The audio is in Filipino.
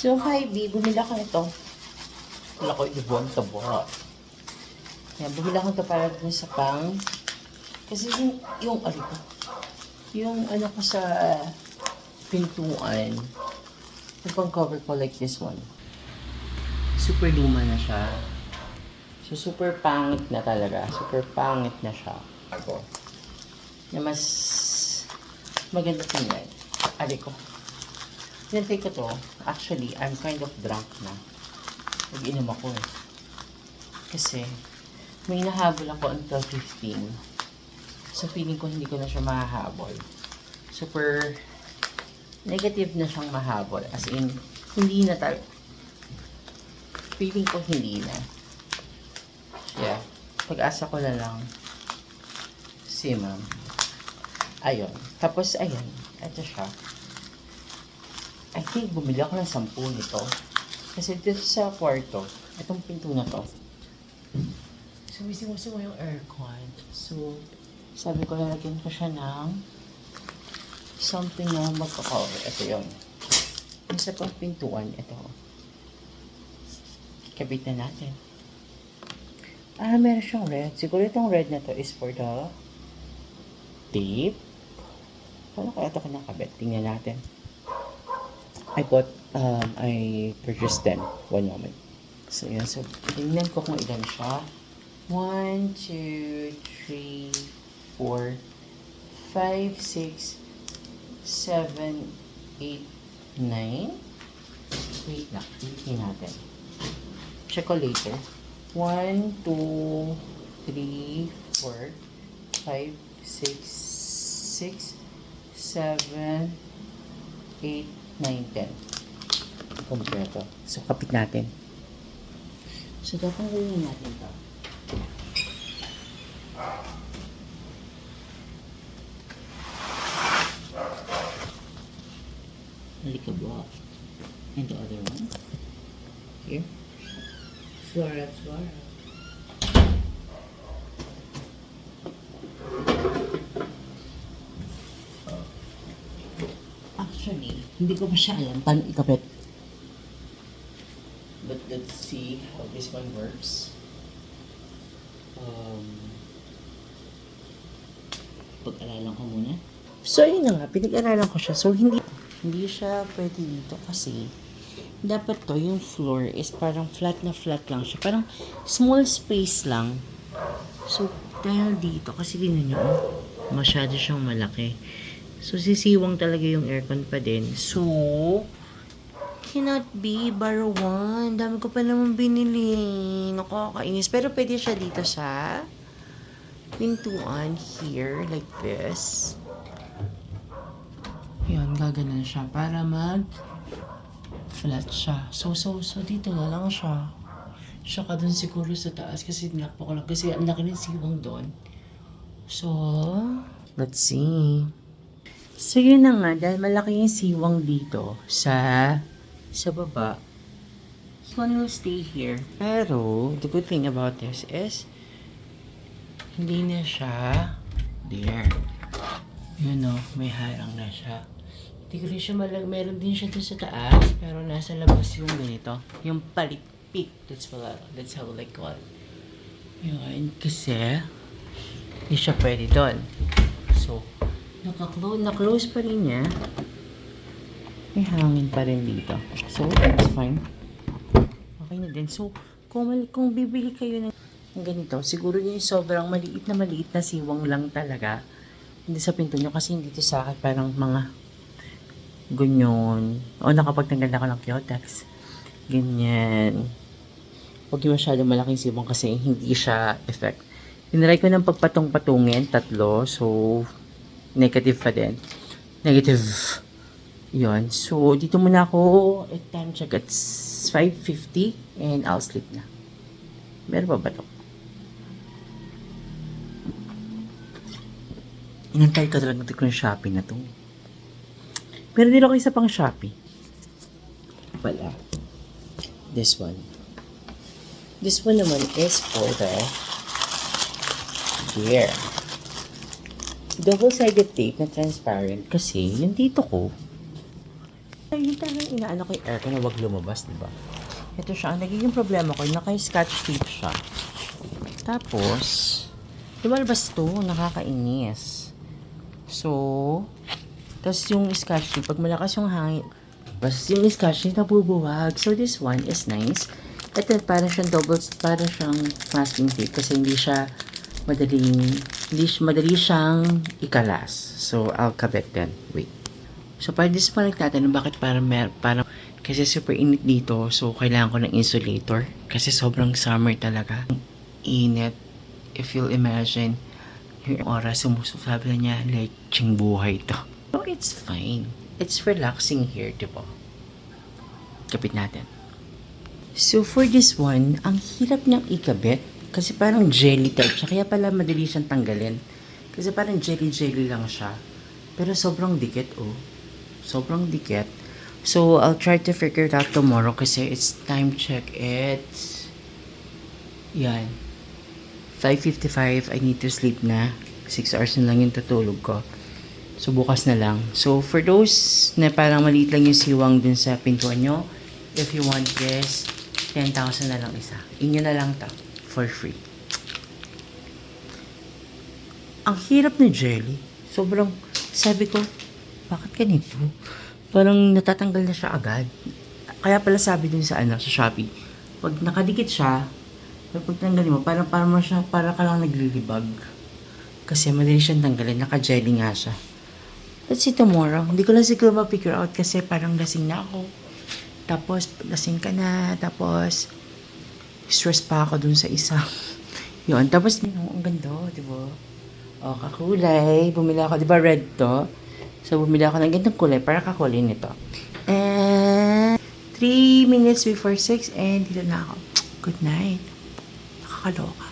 So, hi B, bumili ako nito. Wala ko ibubuan tabo. Yan, bumili ako ito para dun sa pang. Kasi yung ano ko sa pintuan, yung pang cover ko like this one. Super luma na siya. So, super pangit na talaga. Super pangit na siya. Ako. Na mas maganda tingnan. Ali ko. Sinantay ko to. Actually, I'm kind of drunk na. Nag-inom ako eh. Kasi, may nahabol ako until 15. So, feeling ko hindi ko na siya mahahabol. Super negative na siyang mahabol. As in, hindi na talaga. Feeling ko hindi na. Yeah. Pag-asa ko na lang si ma'am. Ayun. Tapos, ayun. Ito siya. I think bumili ako ng 10 nito. Kasi dito sa kwarto, itong pinto na to. Sumisimusimu yung aircon. So, sabi ko lalagyan ko siya ng something na magka-cover. Ito yun. Yung sa pang pintuan, ito. Kabit na natin. Meron siyang red. Siguro itong red na to is for the tape. Paano kaya ito kinakabit? Tingnan natin. I purchased them. One moment. So, yun. So, tingnan ko kung ilan siya. 1, 2, 3, 4, 5, 6, 7, 8, 9. Wait lang. Tingnan natin. Check ko later. 1, 2, 3, 4, 5, 6, 7, 8, 9, 10. Kompleto. So, kapit natin. So, tatanggalin natin ito. Halika. And the other one. Here. Flora. Actually, hindi ko pa siya alam paano ikabit. But let's see how this one works. Pag-aralan ko muna. So, yun na nga. Pinag-aralan ko siya. So, hindi siya pwede dito kasi dapat to, yung floor is parang flat lang siya. Parang small space lang. So, dahil dito, kasi tingnan nyo, masyado siyang malaki. So, sisiwang talaga yung aircon pa din. So, cannot be, Barawan. Dami ko pa naman binili. Nakakainis. Pero pwede siya dito sa pintuan here, like this. Yan, gaganan siya para mag-flat siya. So, dito na lang siya. Siya ka dun siguro sa taas kasi tinakpo ko lang. Kasi ang laki ng siwang doon. So, let's see. So, yun na nga. Dahil malaki yung siwang dito sa baba. This one will stay here. Pero, the good thing about this is hindi na siya there. Yun o, may harang na siya. Hindi ko rin siya meron din siya dun sa taas, pero nasa labas yung ganito. Yung palikpik. That's how I call it. Yun, kasi hindi siya pwede doon. So, na-close pa rin niya. May hangin pa rin dito. So, that's fine. Okay na din. So, kung bibili kayo ng ganito, siguro yung sobrang maliit na siwang lang talaga. Hindi sa pinto nyo kasi dito sa akin parang mga ganyan. O nakapagtanggal ako ng Kyotex. Ganyan. Huwag yung masyadong malaking siwang kasi hindi siya effect. Tinry ko ng pagpatong-patungin, 3. So, negative pa din. Negative. Yun. So, dito muna ako. Time check at 5:50 and I'll sleep na. Meron pa ba ito? Inantay ka talaga ko yung Shopee na to. Pero din ako isa pang Shopee. Wala. This one. This one naman is for the here. Double-sided tape na transparent kasi yung dito ko, yung talagang inaano kay Erica na wag lumabas, di ba? Ito siya, ang nagiging problema ko, naka-scotch tape siya. Tapos, lumalabas to, nakakainis. So, tapos yung scotch tape, pag malakas yung hangin, basta yung scotch tape nabubuwag. So, this one is nice. Ito, para siyang para siyang masking tape kasi hindi madali siyang ikalas. So, I'll kabit then. Wait. So, para this pa nagtatanong bakit parang kasi super init dito. So, kailangan ko ng insulator. Kasi sobrang summer talaga. Init. If you'll imagine, yung oras sabi niya, like, ching buhay to. So, it's fine. It's relaxing here, diba? Kapit natin. So, for this one, ang hirap niyang ikabit. Kasi parang jelly type siya. Kaya pala madali siyang tanggalin. Kasi parang jelly lang siya. Pero sobrang dikit, oh. Sobrang dikit. So, I'll try to figure it out tomorrow kasi it's time check. It's, yan, 5:55. I need to sleep na. 6 hours na lang yung tutulog ko. So, bukas na lang. So, for those na parang maliit lang yung siwang dun sa pintuan nyo, if you want this, 10,000 na lang isa. Inyo na lang to. For free. Ang hirap na jelly. Sobrang, sabi ko, bakit ganito? Parang natatanggal na siya agad. Kaya pala sabi dun sa sa Shopee, pag nakadikit siya, pag tanggalin mo, para ka lang naglilibag. Kasi madali siyang tanggalin, naka-jelly nga siya. Let's see tomorrow. Hindi ko lang siguro ma-figure out kasi parang lasing na ako. Tapos, lasing ka na. Tapos, stress pa ako dun sa isa. Yun. Tapos, ang ganda, di ba? O, kakulay. Bumili ako, di ba red to? So, bumili ako ng gandang kulay para kakulay nito. And 3 minutes before 6 and dito na ako. Good night. Nakakaloka.